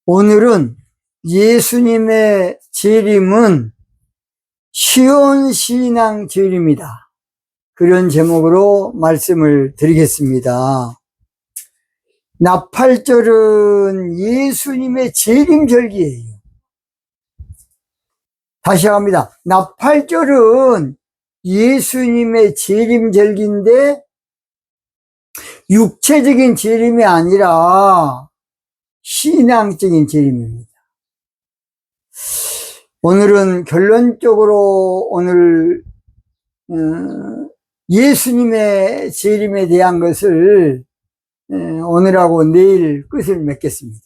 오늘은 예수님의 재림은 시온신앙 재림이다. 그런 제목으로 말씀을 드리겠습니다. 나팔절은 예수님의 재림절기예요. 다시 합니다. 나팔절은 예수님의 재림절기인데 육체적인 재림이 아니라 신앙적인 재림입니다. 오늘은 결론적으로 예수님의 재림에 대한 것을 오늘하고 내일 끝을 맺겠습니다.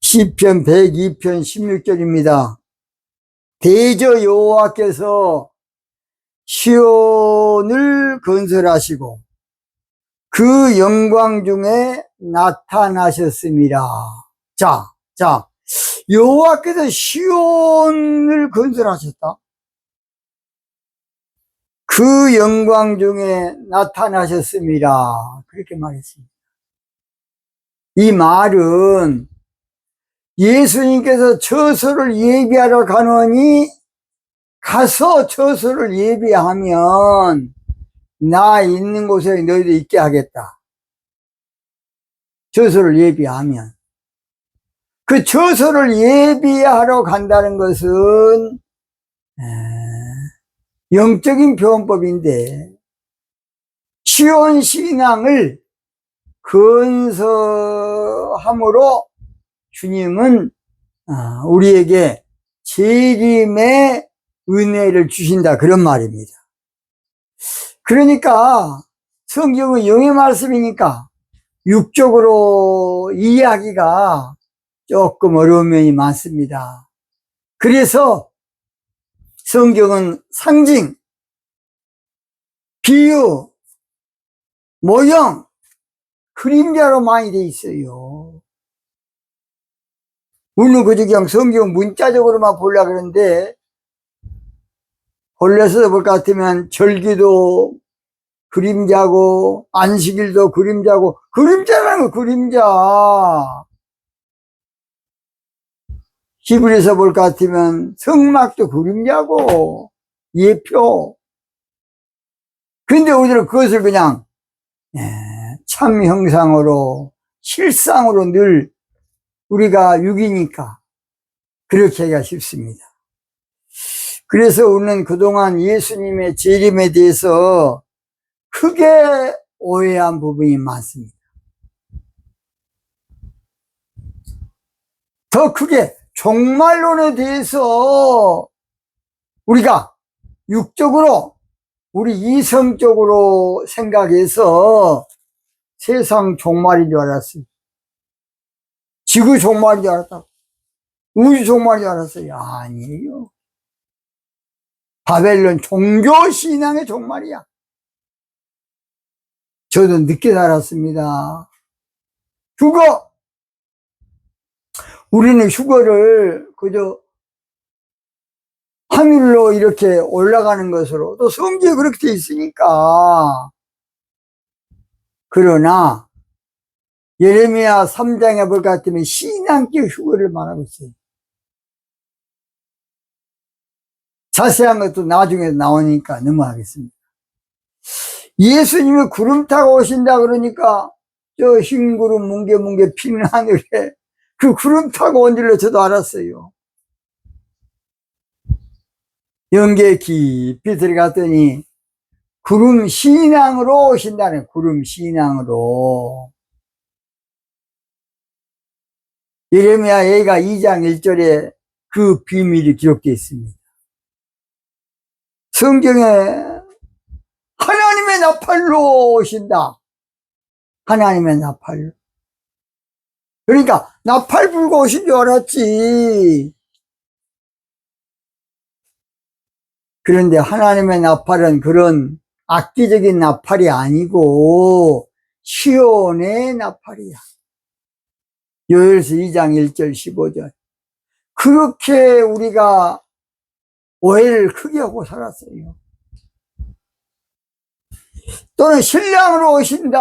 시편 102편 16절입니다. 대저 여호와께서 시온을 건설하시고 그 영광 중에 나타나셨습니다. 자, 여호와께서 시온을 건설하셨다. 그 영광 중에 나타나셨습니다. 그렇게 말했습니다. 이 말은 예수님께서 처소를 예비하러 가노니 가서 처소를 예비하면 나 있는 곳에 너희도 있게 하겠다. 처소를 예비하면. 그 처소를 예비하러 간다는 것은 영적인 표현법인데 시온 신앙을 건설함으로 주님은 우리에게 재림의 은혜를 주신다, 그런 말입니다. 그러니까 성경은 영의 말씀이니까 육적으로 이해하기가 조금 어려운 면이 많습니다. 그래서 성경은 상징, 비유, 모형, 그림자로 많이 돼 있어요. 우리는 그냥 성경 문자적으로만 보려고 그러는데 본래서 볼 것 같으면 절기도 그림자고 안식일도 그림자고, 그림자라는 거 그림자. 히브리서 볼 것 같으면 성막도 그림자고 예표. 근데 우리는 그것을 그냥 참 형상으로 실상으로 늘 우리가 육이니까 그렇게 하기가 쉽습니다. 그래서 우리는 그동안 예수님의 재림에 대해서 크게 오해한 부분이 많습니다. 더 크게 종말론에 대해서 우리가 육적으로 우리 이성적으로 생각해서 세상 종말인 줄 알았어요. 지구 종말인 줄 알았다고. 우주 종말인 줄 알았어요. 아니에요. 바벨론 종교신앙의 종말이야. 저도 늦게 살았습니다. 휴거. 우리는 휴거를 그저 하늘로 이렇게 올라가는 것으로, 또 성경에 그렇게 돼 있으니까. 그러나 예레미야 3장에 볼 것 같으면 신앙적 휴거를 말하고 있어요. 자세한 것도 나중에 나오니까 넘어가겠습니다. 예수님이 구름 타고 오신다 그러니까 저 흰 구름 뭉게뭉게 피는 하늘에 그 구름 타고 온 줄로 저도 알았어요. 영계 깊이 들어갔더니 구름 신앙으로 오신다는, 구름 신앙으로. 예레미야 얘가 2장 1절에 그 비밀이 기록되어 있습니다. 성경에 하나님의 나팔로 오신다. 하나님의 나팔로. 그러니까 나팔 불고 오신 줄 알았지. 그런데 하나님의 나팔은 그런 악기적인 나팔이 아니고 시온의 나팔이야. 요엘서 2장 1절 15절. 그렇게 우리가 오해를 크게 하고 살았어요. 또는 신랑으로 오신다.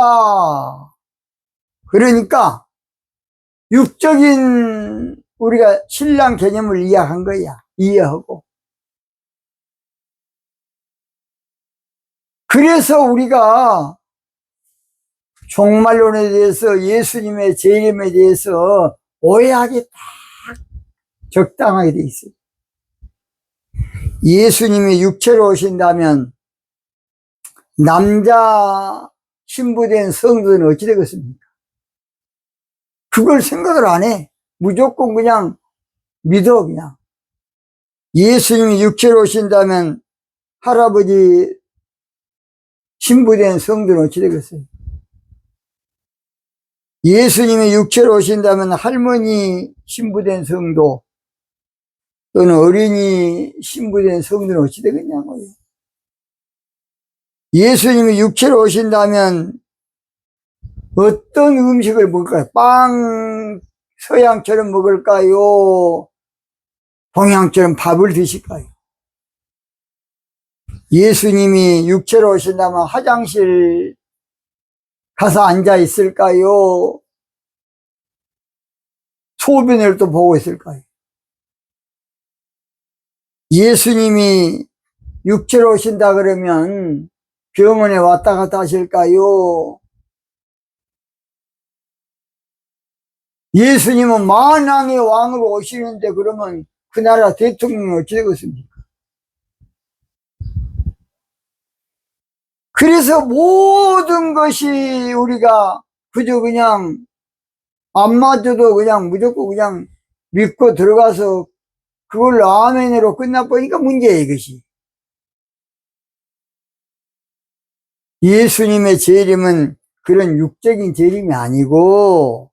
그러니까 육적인 우리가 신랑 개념을 이해한 거야. 이해하고. 그래서 우리가 종말론에 대해서 예수님의 재림에 대해서 오해하기 딱 적당하게 돼 있어요. 예수님이 육체로 오신다면 남자 신부된 성도는 어찌 되겠습니까? 그걸 생각을 안 해. 무조건 그냥 믿어, 그냥. 예수님이 육체로 오신다면 할아버지 신부된 성도는 어찌 되겠어요? 예수님이 육체로 오신다면 할머니 신부된 성도 또는 어린이 신부된 성도는 어찌 되겠냐고요. 예수님이 육체로 오신다면 어떤 음식을 먹을까요? 빵 서양처럼 먹을까요? 동양처럼 밥을 드실까요? 예수님이 육체로 오신다면 화장실 가서 앉아 있을까요? 소변을 또 보고 있을까요? 예수님이 육체로 오신다 그러면 병원에 왔다 갔다 하실까요? 예수님은 만왕의 왕으로 오시는데 그러면 그 나라 대통령이 어찌 되겠습니까? 그래서 모든 것이 우리가 그저 그냥 안 맞아도 그냥 무조건 그냥 믿고 들어가서 그걸로 아멘으로 끝나버리니까 문제예요, 이것이. 예수님의 재림은 그런 육적인 재림이 아니고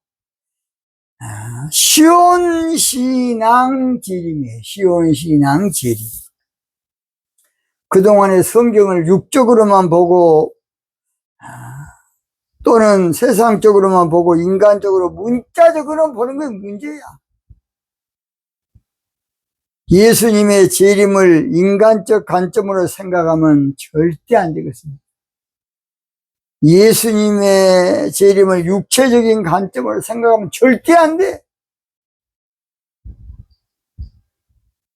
시온신앙 재림이에요. 시온신앙 재림. 그동안의 성경을 육적으로만 보고 또는 세상적으로만 보고 인간적으로 문자적으로 보는 건 문제야. 예수님의 재림을 인간적 관점으로 생각하면 절대 안 되겠습니다. 예수님의 재림을 육체적인 관점으로 생각하면 절대 안 돼.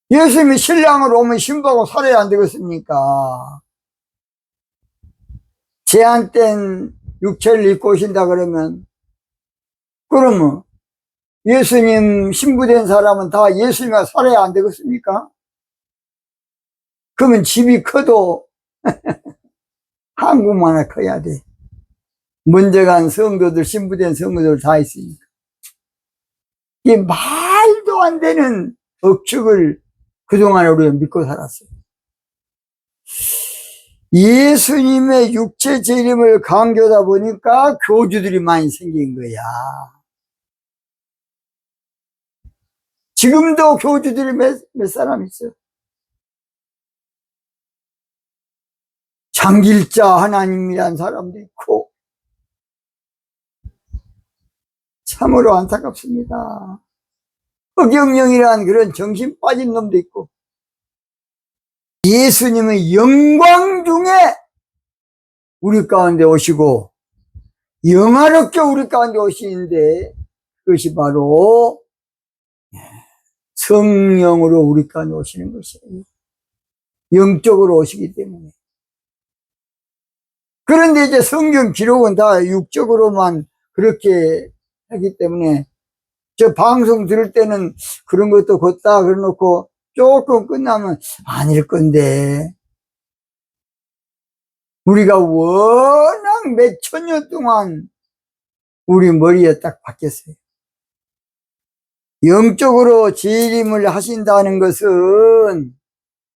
예수님이 신랑으로 오면 신부하고 살아야 안 되겠습니까? 제한된 육체를 입고 오신다 그러면 예수님 신부된 사람은 다 예수님과 살아야 안 되겠습니까? 그러면 집이 커도 한국만 하나 커야 돼. 먼저 간 성도들, 신부된 성도들 다 있으니까. 이 말도 안 되는 억측을 그동안 우리가 믿고 살았어요. 예수님의 육체 재림을 강조하다 보니까 교주들이 많이 생긴 거야. 지금도 교주들이 몇 사람 있어요. 장길자 하나님이란 사람도 있고 참으로 안타깝습니다. 허경영이란 그런 정신 빠진 놈도 있고 예수님의 영광 중에 우리 가운데 오시고 영화롭게 우리 가운데 오시는데 그것이 바로 성령으로 우리 가운데 오시는 것이에요. 영적으로 오시기 때문에. 그런데 이제 성경 기록은 다 육적으로만 그렇게 하기 때문에 저 방송 들을 때는 그런 것도 걷다 그래놓고 조금 끝나면 아닐 건데 우리가 워낙 몇천 년 동안 우리 머리에 딱 박혔어요. 영적으로 재림을 하신다는 것은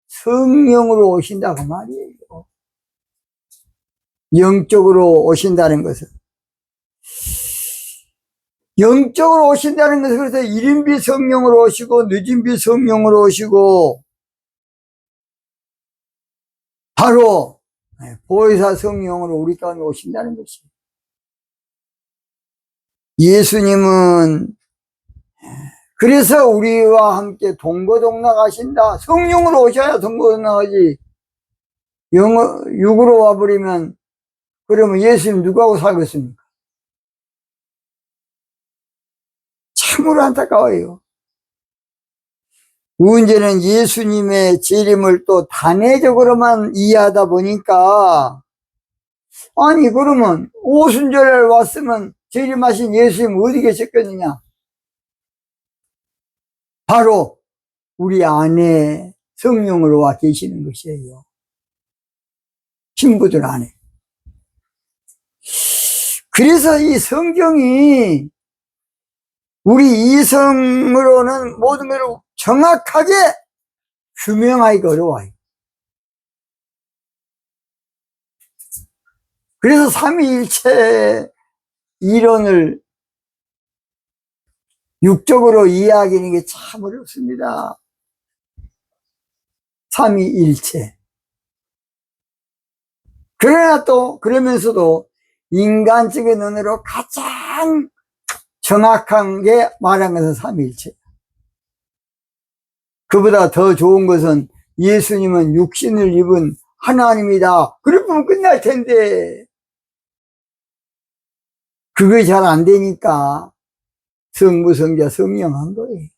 성령으로 오신다고 말이에요. 영적으로 오신다는 것은. 영적으로 오신다는 것은 그래서 일인비 성령으로 오시고 늦은비 성령으로 오시고 바로 보혜사 성령으로 우리 가운데 오신다는 것이에요. 예수님은 그래서 우리와 함께 동거동락하신다. 성령으로 오셔야 동거동락하지. 육으로 와버리면 그러면 예수님 누구하고 살겠습니까? 참으로 안타까워요. 문제는 예수님의 재림을 또 단회적으로만 이해하다 보니까, 아니 그러면 오순절에 왔으면 재림하신 예수님 어디 계셨겠느냐? 바로 우리 안에 성령으로 와 계시는 것이에요. 친구들 안에. 그래서 이 성경이 우리 이성으로는 모든 것을 정확하게 규명하기가 어려워요. 그래서 삼위일체 이론을 육적으로 이해하기는 게 참 어렵습니다. 삼위일체. 그러나 또 그러면서도 인간적인 눈으로 가장 정확한 게 말한 것은 삼위일체. 그보다 더 좋은 것은 예수님은 육신을 입은 하나님이다. 그러면 끝날 텐데 그게 잘 안 되니까 성부, 성자, 성령 한 거예요.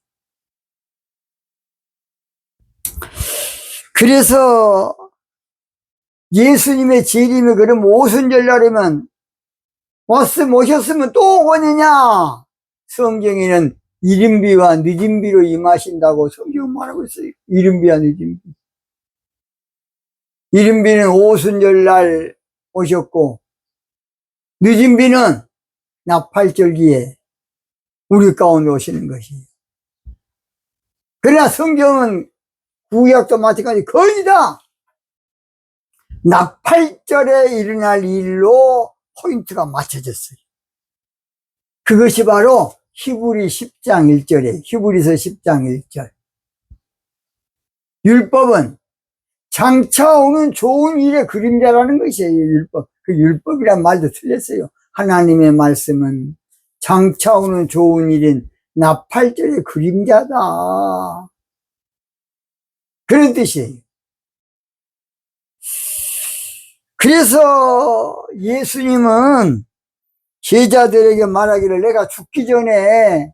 그래서 예수님의 재림이 그럼 오순절날이면 오셨으면 또 오느냐? 성경에는 이른비와 늦은비로 임하신다고 성경은 말하고 있어요. 이른비와 늦은비. 이른비는 오순절날 오셨고 늦은비는 나팔절기에 우리 가운데 오시는 것이에요. 그러나 성경은 구약도 마찬가지 거의 다 나팔절에 일어날 일로 포인트가 맞춰졌어요. 그것이 바로 히브리 10장 1절에 히브리서 10장 1절. 율법은 장차 오는 좋은 일의 그림자라는 것이에요. 율법. 그 율법이란 말도 틀렸어요. 하나님의 말씀은 장차 오는 좋은 일인 나팔절의 그림자다. 그런 뜻이에요. 그래서 예수님은 제자들에게 말하기를 내가 죽기 전에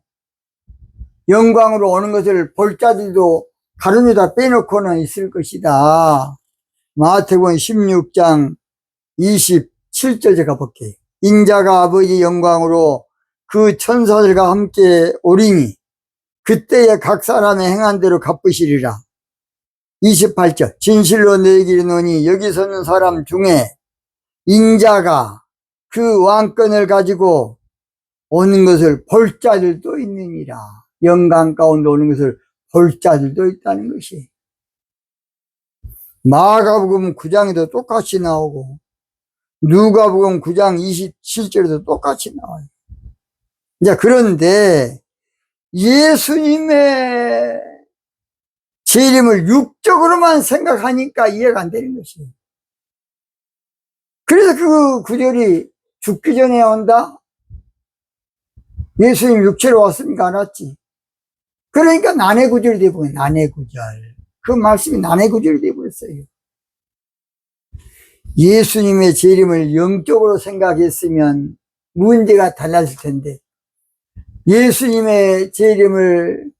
영광으로 오는 것을 볼 자들도 가룟유다 빼놓고는 있을 것이다. 마태복음 16장 27절 가볼게요. 인자가 아버지 영광으로 그 천사들과 함께 오리니 그때에 각 사람의 행한 대로 갚으시리라. 28절 진실로 너희에게 이르노니 여기 서는 사람 중에 인자가 그 왕권을 가지고 오는 것을 볼 자들도 있느니라. 영광 가운데 오는 것을 볼 자들도 있다는 것이. 마가복음 9장에도 똑같이 나오고 누가복음 9장 27절에도 똑같이 나와요. 이제 그런데 예수님의 재림을 육적으로만 생각하니까 이해가 안 되는 것이에요. 그래서 그 구절이 죽기 전에 온다? 예수님 육체로 왔습니까? 안 왔지. 그러니까 난해 구절이 되어버려요. 난해 구절. 그 말씀이 난해 구절이 되어버렸어요. 예수님의 재림을 영적으로 생각했으면 문제가 달랐을 텐데 예수님의 재림을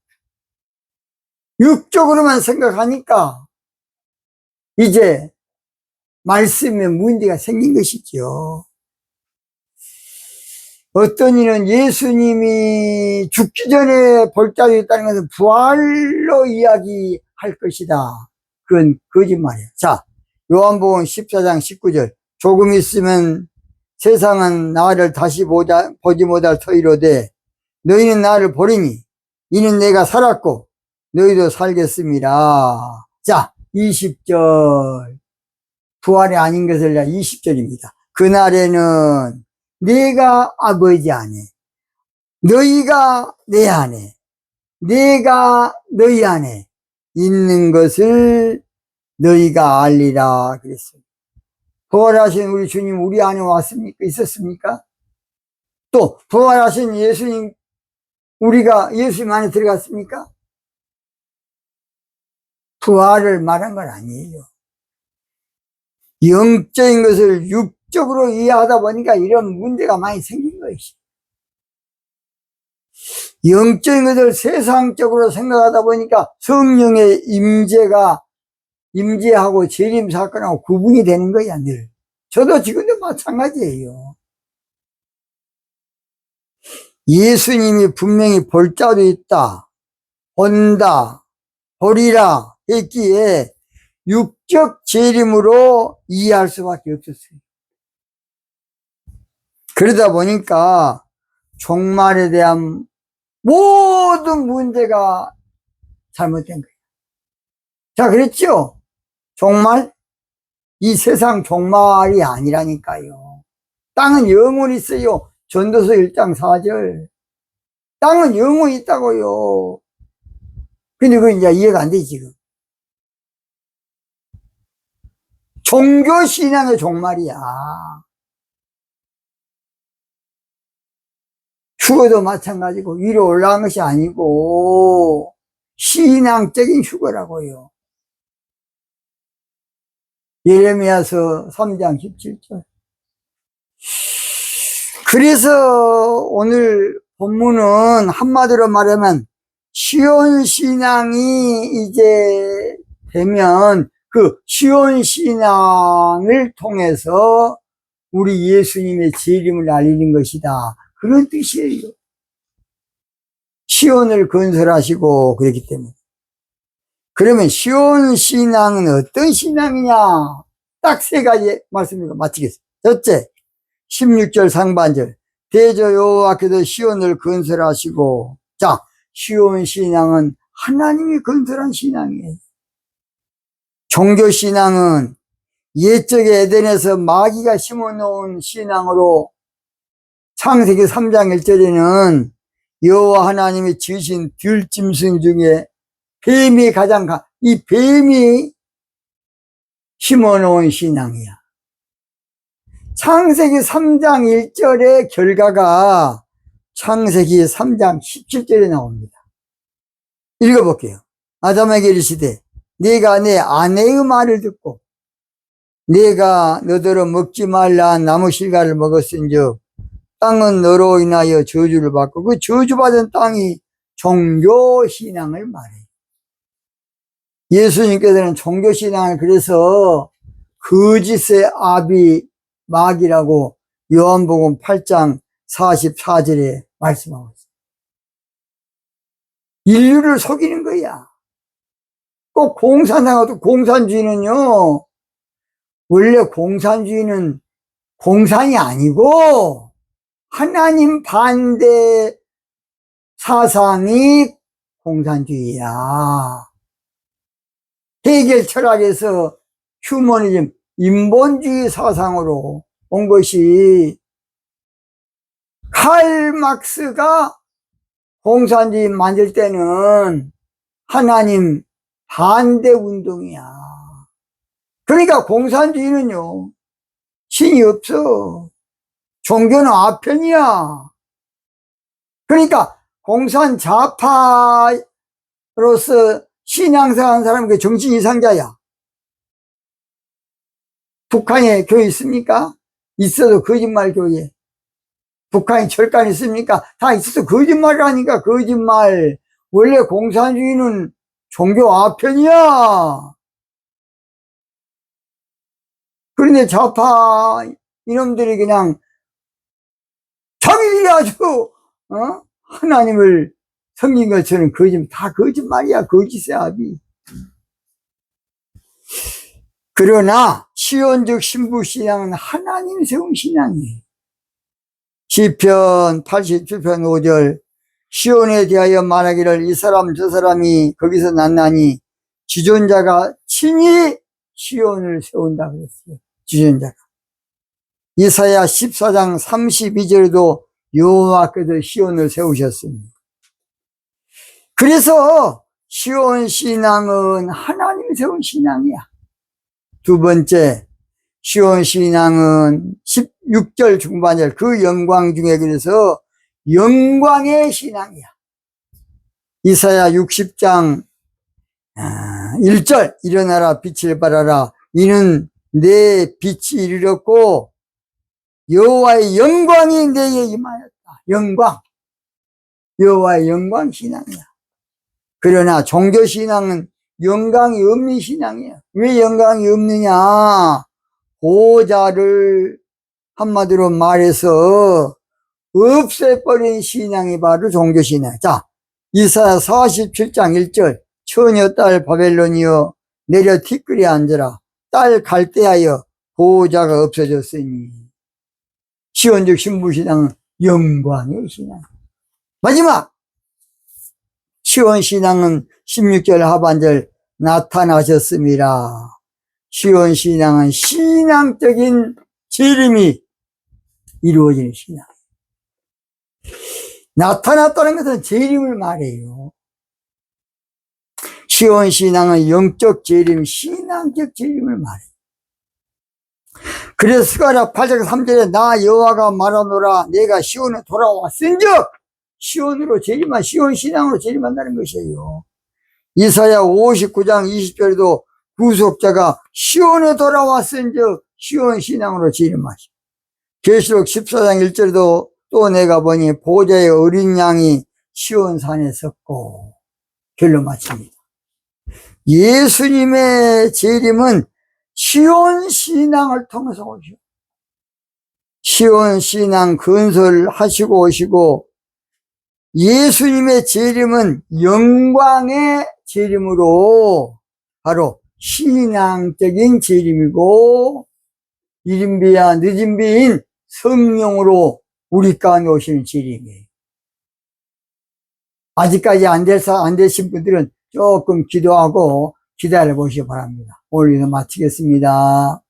육적으로만 생각하니까 이제 말씀에 문제가 생긴 것이죠. 어떤 이는 예수님이 죽기 전에 볼 자도 있다는 것은 부활로 이야기할 것이다. 그건 거짓말이야. 자, 요한복음 14장 19절. 조금 있으면 세상은 나를 다시 보지 못할 터이로되 너희는 나를 보리니 이는 내가 살았고 너희도 살겠습니다. 자, 20절. 부활이 아닌 것을 20절입니다. 그날에는 내가 아버지 안에, 너희가 내 안에, 내가 너희 안에 있는 것을 너희가 알리라 그랬어요. 부활하신 우리 주님 우리 안에 왔습니까? 있었습니까? 또 부활하신 예수님 우리가 예수님 안에 들어갔습니까? 부활을 말한 건 아니에요. 영적인 것을 육적으로 이해하다 보니까 이런 문제가 많이 생긴 것이. 영적인 것을 세상적으로 생각하다 보니까 성령의 임재하고 재림 사건하고 구분이 되는 거야, 늘. 저도 지금도 마찬가지예요. 예수님이 분명히 볼 자도 있다, 본다, 보리라 했기에 육적 재림으로 이해할 수밖에 없었어요. 그러다 보니까 종말에 대한 모든 문제가 잘못된 거예요. 자, 그랬죠? 종말? 이 세상 종말이 아니라니까요. 땅은 영원히 있어요. 전도서 1장 4절. 땅은 영원히 있다고요. 근데 그건 이제 이해가 안 돼, 지금. 종교신앙의 종말이야. 휴거도 마찬가지고 위로 올라간 것이 아니고 신앙적인 휴거라고요. 예레미야서 3장 17절. 그래서 오늘 본문은 한마디로 말하면 시온신앙이 이제 되면 그 시온신앙을 통해서 우리 예수님의 재림을 알리는 것이다. 그런 뜻이에요. 시온을 건설하시고 그랬기 때문에. 그러면 시온신앙은 어떤 신앙이냐? 딱 세 가지 말씀드리고 마치겠습니다. 첫째, 16절 상반절. 대저 여호와께서 시온을 건설하시고. 자, 시온신앙은 하나님이 건설한 신앙이에요. 종교신앙은 옛적의 에덴에서 마귀가 심어놓은 신앙으로 창세기 3장 1절에는 여호와 하나님이 지으신 들짐승 중에 뱀이 이 뱀이 심어놓은 신앙이야. 창세기 3장 1절의 결과가 창세기 3장 17절에 나옵니다. 읽어볼게요. 아담에게 이르시되 네가 내 아내의 말을 듣고 네가 너더러 먹지 말라 나무 실과를 먹었은즉 땅은 너로 인하여 저주를 받고 그 저주받은 땅이 종교신앙을 말해요. 예수님께서는 종교신앙을 그래서 거짓의 아비 마귀라고 요한복음 8장 44절에 말씀하고 있어요. 인류를 속이는 거야. 꼭 공산당하고 공산주의는요, 원래 공산주의는 공산이 아니고 하나님 반대 사상이 공산주의야. 헤겔 철학에서 휴머니즘, 인본주의 사상으로 온 것이 칼 막스가 공산주의 만들 때는 하나님 반대 운동이야. 그러니까 공산주의는요, 신이 없어. 종교는 아편이야. 그러니까 공산 좌파로서 신앙생활 하는 사람은 그 정신 이상자야. 북한에 교회 있습니까? 있어도 거짓말 교회. 북한에 철관 있습니까? 다 있어도 거짓말을 하니까 거짓말. 원래 공산주의는 종교 아편이야. 그런데 좌파 이놈들이 그냥 자기들이 아주 하나님을 섬긴 것처럼 다 거짓말이야. 거짓의 아비. 그러나 시온적 신부신앙은 하나님 세운 신앙이에요. 시편 87편 5절 시온에 대하여 말하기를 이 사람 저 사람이 거기서 났나니 지존자가 친히 시온을 세운다 그랬어요. 지존자가. 이사야 14장 32절에도 여호와께서 시온을 세우셨습니다. 그래서 시온 신앙은 하나님이 세운 신앙이야. 두 번째, 시온 신앙은 16절 중반절 그 영광 중에 그래서 영광의 신앙이야. 이사야 60장 1절 일어나라 빛을 발하라 이는 내 빛이 이르렀고 여호와의 영광이 내게 임하였다. 영광. 여호와의 영광 신앙이야. 그러나 종교 신앙은 영광이 없는 신앙이야. 왜 영광이 없느냐? 보호자를 한마디로 말해서 없애버린 신앙이 바로 종교 신앙. 자, 이사야 47장 1절. 처녀 딸 바벨론이여 내려 티끌에 앉으라. 딸 갈대하여 보호자가 없어졌으니. 시온적 신부신앙은 영광의 신앙. 마지막 시온신앙은 16절 하반절 나타나셨습니다. 시온신앙은 신앙적인 재림이 이루어지는 신앙. 나타났다는 것은 재림을 말해요. 시온신앙은 영적 재림, 신앙적 재림을 말해요. 그래서 스가랴 8장 3절에 나 여호와가 말하노라 내가 시온에 돌아왔은즉 시온으로 재림한 시온신앙으로 재림한다는 것이에요. 이사야 59장 20절에도 구속자가 시온에 돌아왔은즉 시온신앙으로 재림하시. 계시록 14장 1절에도 또 내가 보니 보좌의 어린 양이 시온산에 섰고. 결론 마칩니다. 예수님의 재림은 시온신앙을 통해서 오시고 시온신앙 건설하시고 오시고 예수님의 재림은 영광의 재림으로 바로 신앙적인 재림이고 이른비야 늦은비인 성령으로 우리 가운데 오시는 재림이에요. 아직까지 안 되신 분들은 조금 기도하고 기다려 보시기 바랍니다. 오늘 여기서 마치겠습니다.